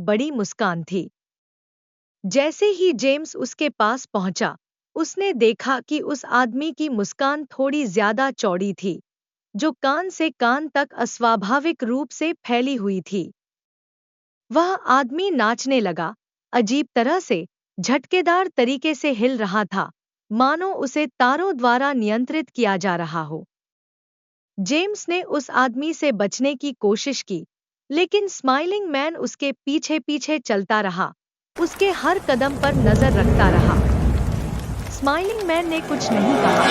बड़ी मुस्कान थी। जैसे ही जेम्स उसके पास पहुंचा, उसने देखा कि उस आदमी की मुस्कान थोड़ी ज्यादा चौड़ी थी, जो कान से कान तक अस्वाभाविक रूप से फैली हुई थी। वह आदमी नाचने लगा, अजीब तरह से, झटकेदार तरीके से हिल रहा था, मानो उसे तारों द्वारा नियंत्रित किया जा रहा हो। जेम्स ने उस आदमी से बचने की कोशिश की, लेकिन स्माइलिंग मैन उसके पीछे पीछे चलता रहा, उसके हर कदम पर नजर रखता रहा। स्माइलिंग मैन ने कुछ नहीं कहा,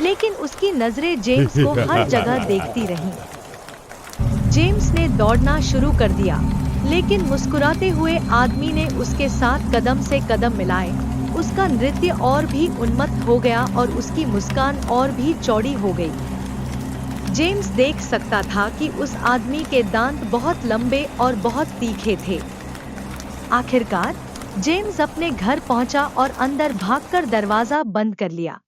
लेकिन उसकी नजरें जेम्स को हर जगह देखती रहीं। जेम्स ने दौड़ना शुरू कर दिया, लेकिन मुस्कुराते हुए आदमी ने उसके साथ कदम से कदम मिलाए। उसका नृत्य और भी उन्मत्त हो गया और उसकी मुस्कान और भी चौड़ी हो गई। जेम्स देख सकता था कि उस आदमी के दांत बहुत लंबे और बहुत तीखे थे। आखिरकार जेम्स अपने घर पहुंचा और अंदर भागकर दरवाजा बंद कर लिया।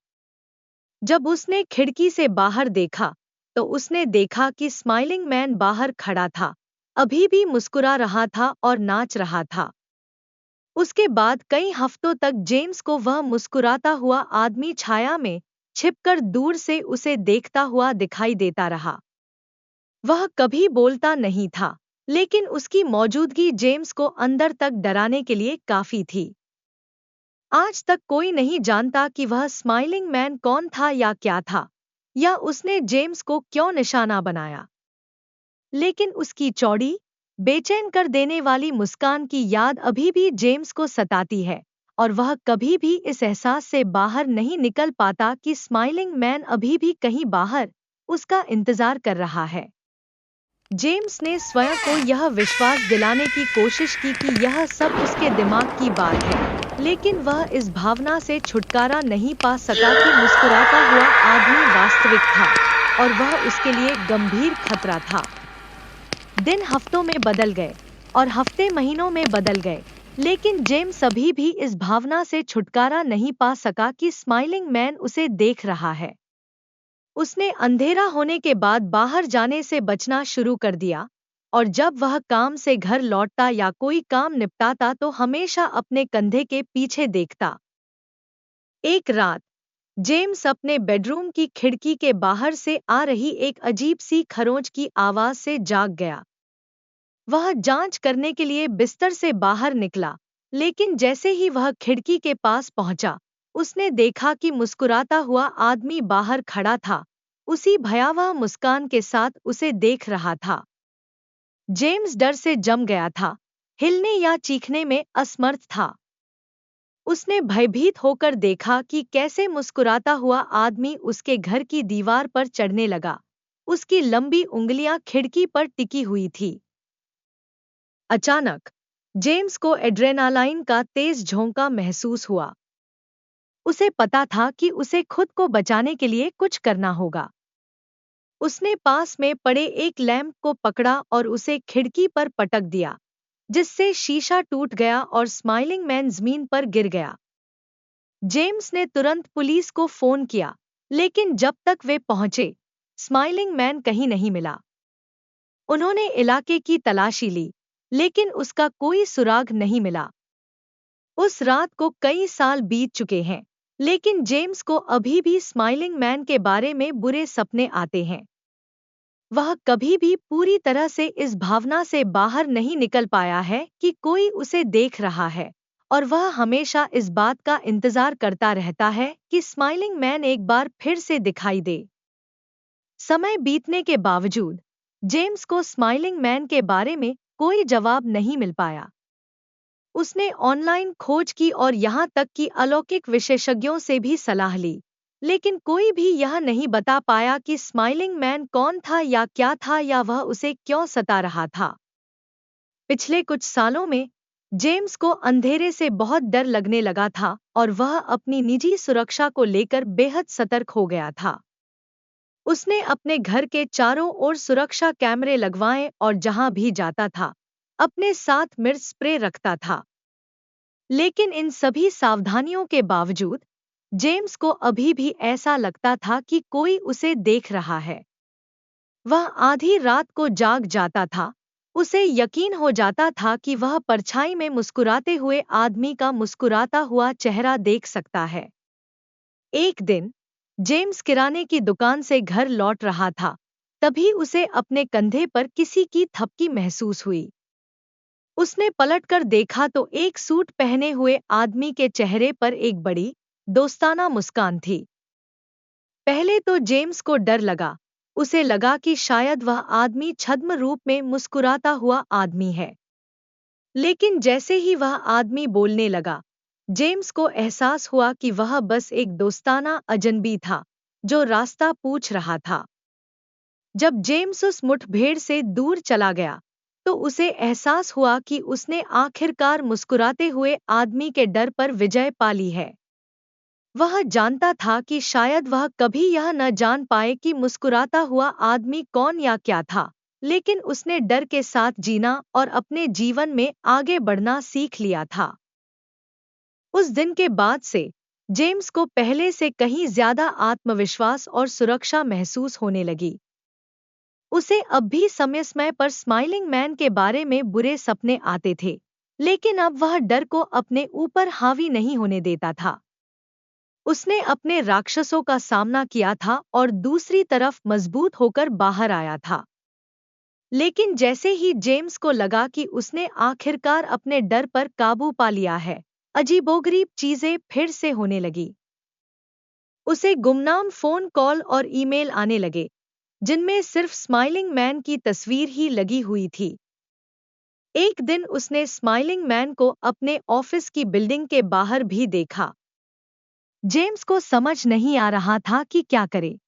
जब उसने खिड़की से बाहर देखा, तो उसने देखा कि स्माइलिंग मैन बाहर खड़ा था, अभी भी मुस्कुरा रहा था और नाच रहा था। उसके बाद कई हफ्तों तक जेम्स को वह मुस्कुराता हुआ आदमी छाया में छिपकर दूर से उसे देखता हुआ दिखाई देता रहा। वह कभी बोलता नहीं था, लेकिन उसकी मौजूदगी जेम्स को अंदर तक डराने के लिए काफी थी। आज तक कोई नहीं जानता कि वह स्माइलिंग मैन कौन था या क्या था, या उसने जेम्स को क्यों निशाना बनाया। लेकिन उसकी चौड़ी, बेचैन कर देने वाली मुस्कान की याद अभी भी जेम्स को सताती है, और वह कभी भी इस एहसास से बाहर नहीं निकल पाता कि स्माइलिंग मैन अभी भी कहीं बाहर उसका इंतजार कर रहा है। जेम्स ने स्वयं को यह विश्वास दिलाने की कोशिश की कि यह सब उसके दिमाग की बात है, लेकिन वह इस भावना से छुटकारा नहीं पा सका कि मुस्कुराता हुआ आदमी वास्तविक था, और वह उसके लिए गंभीर खतरा था। दिन हफ्तों में बदल गए, और हफ्ते महीनों में बदल गए, लेकिन जेम्स अभी भी इस भावना से छुटकारा नहीं पा सका कि स्माइलिंग मैन उसे देख रहा है। उसने अंधेरा होने के बाद बाहर जाने से बचना शुरू कर दिया, और जब वह काम से घर लौटता या कोई काम निपटाता तो हमेशा अपने कंधे के पीछे देखता। एक रात जेम्स अपने बेडरूम की खिड़की के बाहर से आ रही एक अजीब सी खरोंच की आवाज से जाग गया। वह जांच करने के लिए बिस्तर से बाहर निकला, लेकिन जैसे ही वह खिड़की के पास पहुंचा, उसने देखा कि मुस्कुराता हुआ आदमी बाहर खड़ा था, उसी भयावह मुस्कान के साथ उसे देख रहा था। जेम्स डर से जम गया था, हिलने या चीखने में असमर्थ था। उसने भयभीत होकर देखा कि कैसे मुस्कुराता हुआ आदमी उसके घर की दीवार पर चढ़ने लगा। उसकी लंबी उंगलियां खिड़की पर टिकी हुई थी। अचानक जेम्स को एड्रेनालाइन का तेज झोंका महसूस हुआ। उसे पता था कि उसे खुद को बचाने के लिए कुछ करना होगा। उसने पास में पड़े एक लैंप को पकड़ा और उसे खिड़की पर पटक दिया, जिससे शीशा टूट गया और स्माइलिंग मैन जमीन पर गिर गया। जेम्स ने तुरंत पुलिस को फोन किया, लेकिन जब तक वे पहुंचे, स्माइलिंग मैन कहीं नहीं मिला। उन्होंने इलाके की तलाशी ली, लेकिन उसका कोई सुराग नहीं मिला। उस रात को कई साल बीत चुके हैं, लेकिन जेम्स को अभी भी स्माइलिंग मैन के बारे में बुरे सपने आते हैं। वह कभी भी पूरी तरह से इस भावना से बाहर नहीं निकल पाया है कि कोई उसे देख रहा है, और वह हमेशा इस बात का इंतजार करता रहता है कि स्माइलिंग मैन एक बार फिर से दिखाई दे। समय बीतने के बावजूद जेम्स को स्माइलिंग मैन के बारे में कोई जवाब नहीं मिल पाया। उसने ऑनलाइन खोज की और यहाँ तक कि अलौकिक विशेषज्ञों से भी सलाह ली, लेकिन कोई भी यह नहीं बता पाया कि स्माइलिंग मैन कौन था या क्या था, या वह उसे क्यों सता रहा था। पिछले कुछ सालों में जेम्स को अंधेरे से बहुत डर लगने लगा था, और वह अपनी निजी सुरक्षा को लेकर बेहद सतर्क हो गया था। उसने अपने घर के चारों ओर सुरक्षा कैमरे लगवाए और जहां भी जाता था, अपने साथ मिर्च स्प्रे रखता था। लेकिन इन सभी सावधानियों के बावजूद जेम्स को अभी भी ऐसा लगता था कि कोई उसे देख रहा है। वह आधी रात को जाग जाता था, उसे यकीन हो जाता था कि वह परछाई में मुस्कुराते हुए आदमी का मुस्कुराता हुआ चेहरा देख सकता है। एक दिन जेम्स किराने की दुकान से घर लौट रहा था, तभी उसे अपने कंधे पर किसी की थपकी महसूस हुई। उसने पलटकर देखा तो एक सूट पहने हुए आदमी के चेहरे पर एक बड़ी, दोस्ताना मुस्कान थी। पहले तो जेम्स को डर लगा। उसे लगा कि शायद वह आदमी छद्म रूप में मुस्कुराता हुआ आदमी है। लेकिन जैसे ही वह आदमी बोलने लगा, जेम्स को एहसास हुआ कि वह बस एक दोस्ताना अजनबी था, जो रास्ता पूछ रहा था। जब जेम्स उस मुठभेड़ से दूर चला गया, तो उसे एहसास हुआ कि उसने आखिरकार मुस्कुराते हुए आदमी के डर पर विजय पा ली है। वह जानता था कि शायद वह कभी यह न जान पाए कि मुस्कुराता हुआ आदमी कौन या क्या था, लेकिन उसने डर के साथ जीना और अपने जीवन में आगे बढ़ना सीख लिया था। उस दिन के बाद से जेम्स को पहले से कहीं ज्यादा आत्मविश्वास और सुरक्षा महसूस होने लगी। उसे अब भी समय समय पर स्माइलिंग मैन के बारे में बुरे सपने आते थे, लेकिन अब वह डर को अपने ऊपर हावी नहीं होने देता था। उसने अपने राक्षसों का सामना किया था और दूसरी तरफ मजबूत होकर बाहर आया था। लेकिन जैसे ही जेम्स को लगा कि उसने आखिरकार अपने डर पर काबू पा लिया है, अजीबोगरीब चीजें फिर से होने लगी। उसे गुमनाम फोन कॉल और ईमेल आने लगे, जिनमें सिर्फ स्माइलिंग मैन की तस्वीर ही लगी हुई थी। एक दिन उसने स्माइलिंग मैन को अपने ऑफिस की बिल्डिंग के बाहर भी देखा। जेम्स को समझ नहीं आ रहा था कि क्या करे।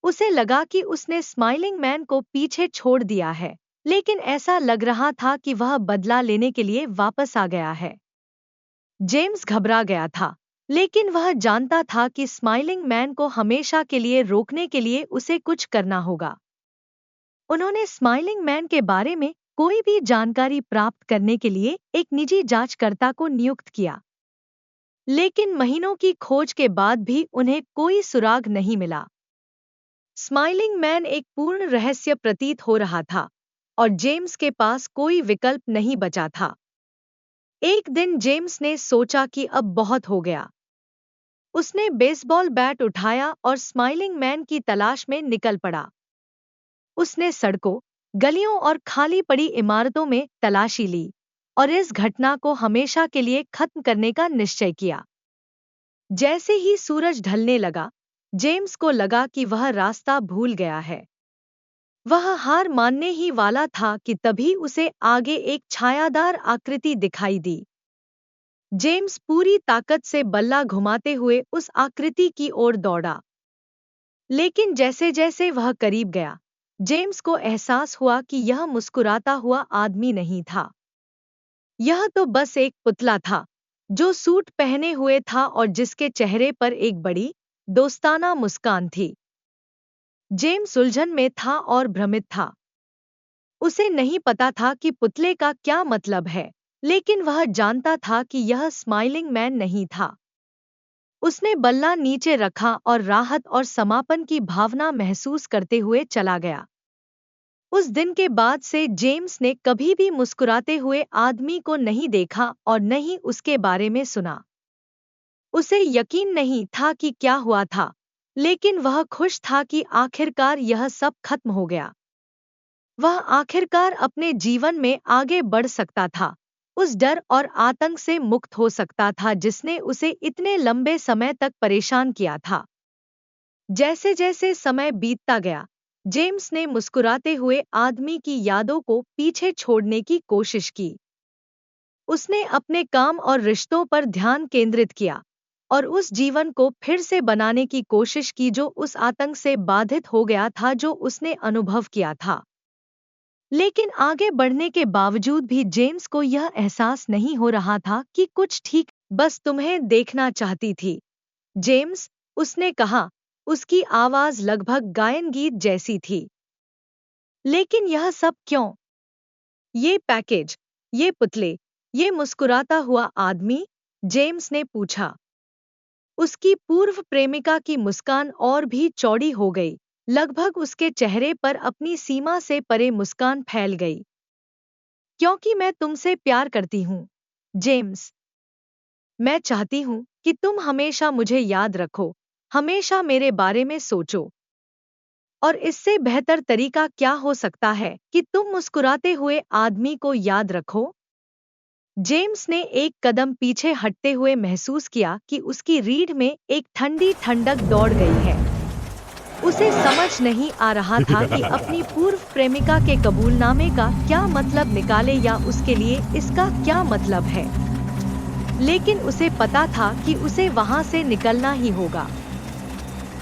उसे लगा कि उसने स्माइलिंग मैन को पीछे छोड़ दिया है, लेकिन ऐसा लग रहा था कि वह बदला लेने के लिए वापस आ गया है। जेम्स घबरा गया था, लेकिन वह जानता था कि स्माइलिंग मैन को हमेशा के लिए रोकने के लिए उसे कुछ करना होगा। उन्होंने स्माइलिंग मैन के बारे में कोई भी जानकारी प्राप्त करने के लिए एक निजी जांचकर्ता को नियुक्त किया। लेकिन महीनों की खोज के बाद भी उन्हें कोई सुराग नहीं मिला। स्माइलिंग मैन एक पूर्ण रहस्य प्रतीत हो रहा था, और जेम्स के पास कोई विकल्प नहीं बचा था। एक दिन जेम्स ने सोचा कि अब बहुत हो गया। उसने बेसबॉल बैट उठाया और स्माइलिंग मैन की तलाश में निकल पड़ा। उसने सड़कों, गलियों और खाली पड़ी इमारतों में तलाशी ली और इस घटना को हमेशा के लिए खत्म करने का निश्चय किया। जैसे ही सूरज ढलने लगा, जेम्स को लगा कि वह रास्ता भूल गया है। वह हार मानने ही वाला था कि तभी उसे आगे एक छायादार आकृति दिखाई दी। जेम्स पूरी ताकत से बल्ला घुमाते हुए उस आकृति की ओर दौड़ा। लेकिन जैसे जैसे वह करीब गया, जेम्स को एहसास हुआ कि यह मुस्कुराता हुआ आदमी नहीं था। यह तो बस एक पुतला था, जो सूट पहने हुए था और जिसके चेहरे पर एक बड़ी, दोस्ताना मुस्कान थी। जेम्स उलझन में था और भ्रमित था। उसे नहीं पता था कि पुतले का क्या मतलब है, लेकिन वह जानता था कि यह स्माइलिंग मैन नहीं था। उसने बल्ला नीचे रखा और राहत और समापन की भावना महसूस करते हुए चला गया। उस दिन के बाद से जेम्स ने कभी भी मुस्कुराते हुए आदमी को नहीं देखा और न ही उसके बारे में सुना। उसे यकीन नहीं था कि क्या हुआ था, लेकिन वह खुश था कि आखिरकार यह सब खत्म हो गया। वह आखिरकार अपने जीवन में आगे बढ़ सकता था, उस डर और आतंक से मुक्त हो सकता था जिसने उसे इतने लंबे समय तक परेशान किया था। जैसे जैसे समय बीतता गया, जेम्स ने मुस्कुराते हुए आदमी की यादों को पीछे छोड़ने की कोशिश की। उसने अपने काम और रिश्तों पर ध्यान केंद्रित किया और उस जीवन को फिर से बनाने की कोशिश की जो उस आतंक से बाधित हो गया था जो उसने अनुभव किया था। लेकिन आगे बढ़ने के बावजूद भी जेम्स को यह एहसास नहीं हो रहा था कि कुछ ठीक, बस तुम्हें देखना चाहती थी, जेम्स, उसने कहा। उसकी आवाज लगभग गायन गीत जैसी थी। लेकिन यह सब क्यों? ये पैकेज, ये पुतले, ये मुस्कुराता हुआ आदमी? जेम्स ने पूछा। उसकी पूर्व प्रेमिका की मुस्कान और भी चौड़ी हो गई, लगभग उसके चेहरे पर अपनी सीमा से परे मुस्कान फैल गई। क्योंकि मैं तुमसे प्यार करती हूँ, जेम्स। मैं चाहती हूँ कि तुम हमेशा मुझे याद रखो, हमेशा मेरे बारे में सोचो। और इससे बेहतर तरीका क्या हो सकता है कि तुम मुस्कुराते हुए आदमी को याद रखो? जेम्स ने एक कदम पीछे हटते हुए महसूस किया कि उसकी रीढ़ में एक ठंडी ठंडक दौड़ गई है। उसे समझ नहीं आ रहा था कि अपनी पूर्व प्रेमिका के कबूलनामे का क्या मतलब निकाले या उसके लिए इसका क्या मतलब है। लेकिन उसे पता था कि उसे वहां से निकलना ही होगा।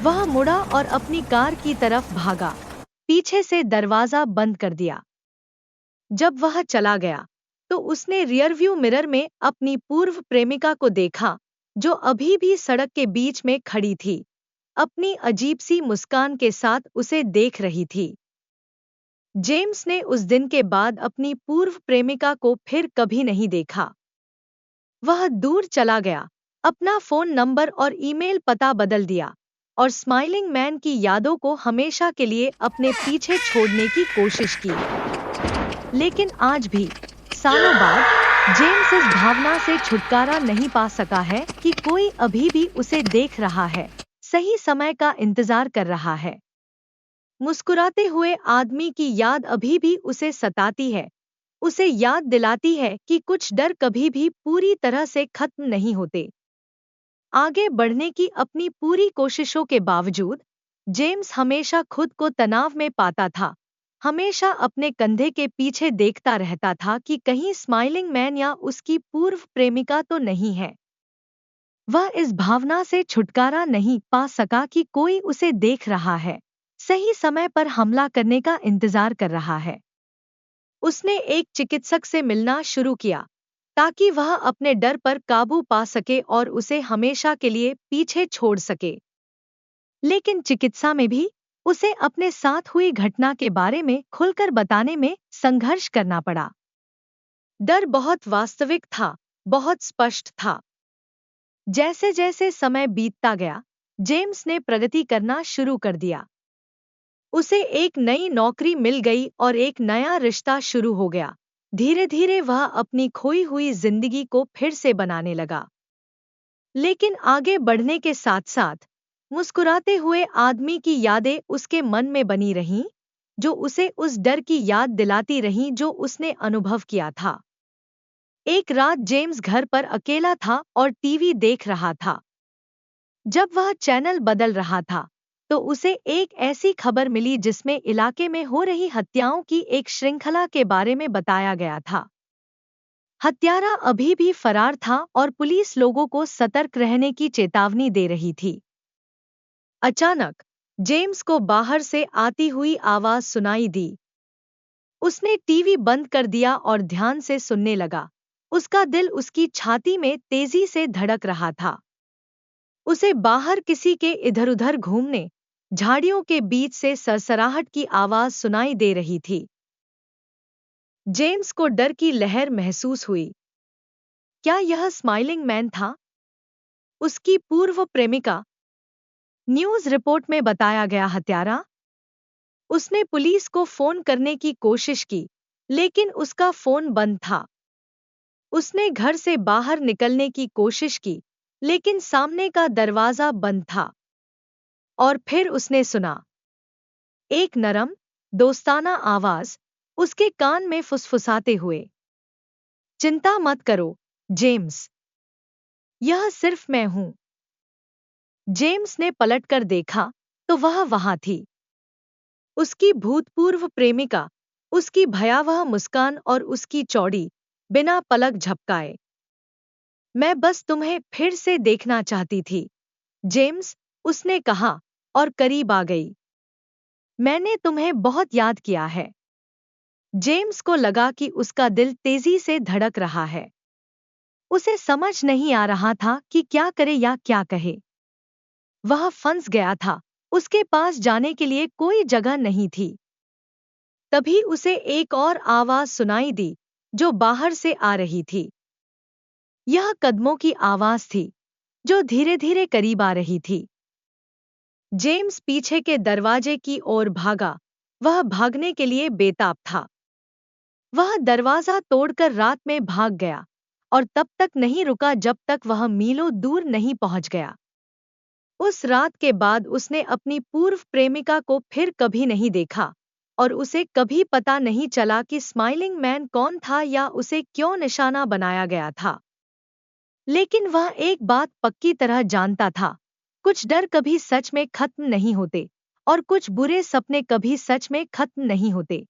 वह मुड़ा और अपनी कार की तरफ भागा, पीछे से दरवाजा बंद कर दिया। जब वह चला गया, तो उसने रियरव्यू मिरर में अपनी पूर्व प्रेमिका को देखा, जो अभी भी सड़क के बीच में खड़ी थी, अपनी अजीब सी मुस्कान के साथ उसे देख रही थी। जेम्स ने उस दिन के बाद अपनी पूर्व प्रेमिका को फिर कभी नहीं देखा। वह दूर चला गया, अपना फोन नंबर और ईमेल पता बदल दिया, और स्माइलिंग मैन की यादों को हमेशा के लिए अपने पीछे छोड़ने की कोशिश की। लेकिन आज भी, सालों बाद, जेम्स इस भावना से छुटकारा नहीं पा सका है कि कोई अभी भी उसे देख रहा है, सही समय का इंतजार कर रहा है। मुस्कुराते हुए आदमी की याद अभी भी उसे सताती है, उसे याद दिलाती है कि कुछ डर कभी भी पूरी तरह से खत्म नहीं होते। आगे बढ़ने की अपनी पूरी कोशिशों के बावजूद, जेम्स हमेशा खुद को तनाव में पाता था, हमेशा अपने कंधे के पीछे देखता रहता था कि कहीं स्माइलिंग मैन या उसकी पूर्व प्रेमिका तो नहीं है। वह इस भावना से छुटकारा नहीं पा सका कि कोई उसे देख रहा है, सही समय पर हमला करने का इंतजार कर रहा है। उसने एक चिकित्सक से मिलना शुरू किया, ताकि वह अपने डर पर काबू पा सके और उसे हमेशा के लिए पीछे छोड़ सके। लेकिन चिकित्सा में भी उसे अपने साथ हुई घटना के बारे में खुलकर बताने में संघर्ष करना पड़ा। डर बहुत वास्तविक था, बहुत स्पष्ट था। जैसे जैसे समय बीतता गया, जेम्स ने प्रगति करना शुरू कर दिया। उसे एक नई नौकरी मिल गई और एक नया रिश्ता शुरू हो गया। धीरे धीरे वह अपनी खोई हुई जिंदगी को फिर से बनाने लगा। लेकिन आगे बढ़ने के साथ साथ, मुस्कुराते हुए आदमी की यादें उसके मन में बनी रहीं, जो उसे उस डर की याद दिलाती रहीं जो उसने अनुभव किया था। एक रात जेम्स घर पर अकेला था और टीवी देख रहा था। जब वह चैनल बदल रहा था, तो उसे एक ऐसी खबर मिली जिसमें इलाके में हो रही हत्याओं की एक श्रृंखला के बारे में बताया गया था। हत्यारा अभी भी फरार था और पुलिस लोगों को सतर्क रहने की चेतावनी दे रही थी। अचानक, जेम्स को बाहर से आती हुई आवाज सुनाई दी। उसने टीवी बंद कर दिया और ध्यान से सुनने लगा। उसका दिल उसकी छाती में तेजी से धड़क रहा था। उसे बाहर किसी के इधर-उधर घूमने, झाड़ियों के बीच से सरसराहट की आवाज सुनाई दे रही थी। जेम्स को डर की लहर महसूस हुई। क्या यह स्माइलिंग मैन था? उसकी पूर्व प्रेमिका? न्यूज़ रिपोर्ट में बताया गया हत्यारा? उसने पुलिस को फोन करने की कोशिश की, लेकिन उसका फोन बंद था। उसने घर से बाहर निकलने की कोशिश की, लेकिन सामने का दरवाजा बंद था। और फिर उसने सुना एक नरम, दोस्ताना आवाज उसके कान में फुसफुसाते हुए, चिंता मत करो, जेम्स। यह सिर्फ मैं हूं। जेम्स ने पलटकर देखा, तो वह वहां थी। उसकी भूतपूर्व प्रेमिका, उसकी भयावह मुस्कान और उसकी चौड़ी, बिना पलक झपकाए। मैं बस तुम्हें फिर से देखना चाहती थी, जेम्स, उसने कहा, और करीब आ गई। मैंने तुम्हें बहुत याद किया है। जेम्स को लगा कि उसका दिल तेजी से धड़क रहा है। उसे समझ नहीं आ रहा था कि क्या करे या क्या कहे। वह फंस गया था, उसके पास जाने के लिए कोई जगह नहीं थी। तभी उसे एक और आवाज सुनाई दी, जो बाहर से आ रही थी। यह कदमों की आवाज थी, जो धीरे धीरे करीब आ रही थी। जेम्स पीछे के दरवाजे की ओर भागा, वह भागने के लिए बेताब था। वह दरवाजा तोड़कर रात में भाग गया और तब तक नहीं रुका जब तक वह मीलों दूर नहीं पहुंच गया। उस रात के बाद उसने अपनी पूर्व प्रेमिका को फिर कभी नहीं देखा और उसे कभी पता नहीं चला कि स्माइलिंग मैन कौन था या उसे क्यों निशाना बनाया गया था। लेकिन वह एक बात पक्की तरह जानता था, कुछ डर कभी सच में खत्म नहीं होते और कुछ बुरे सपने कभी सच में खत्म नहीं होते।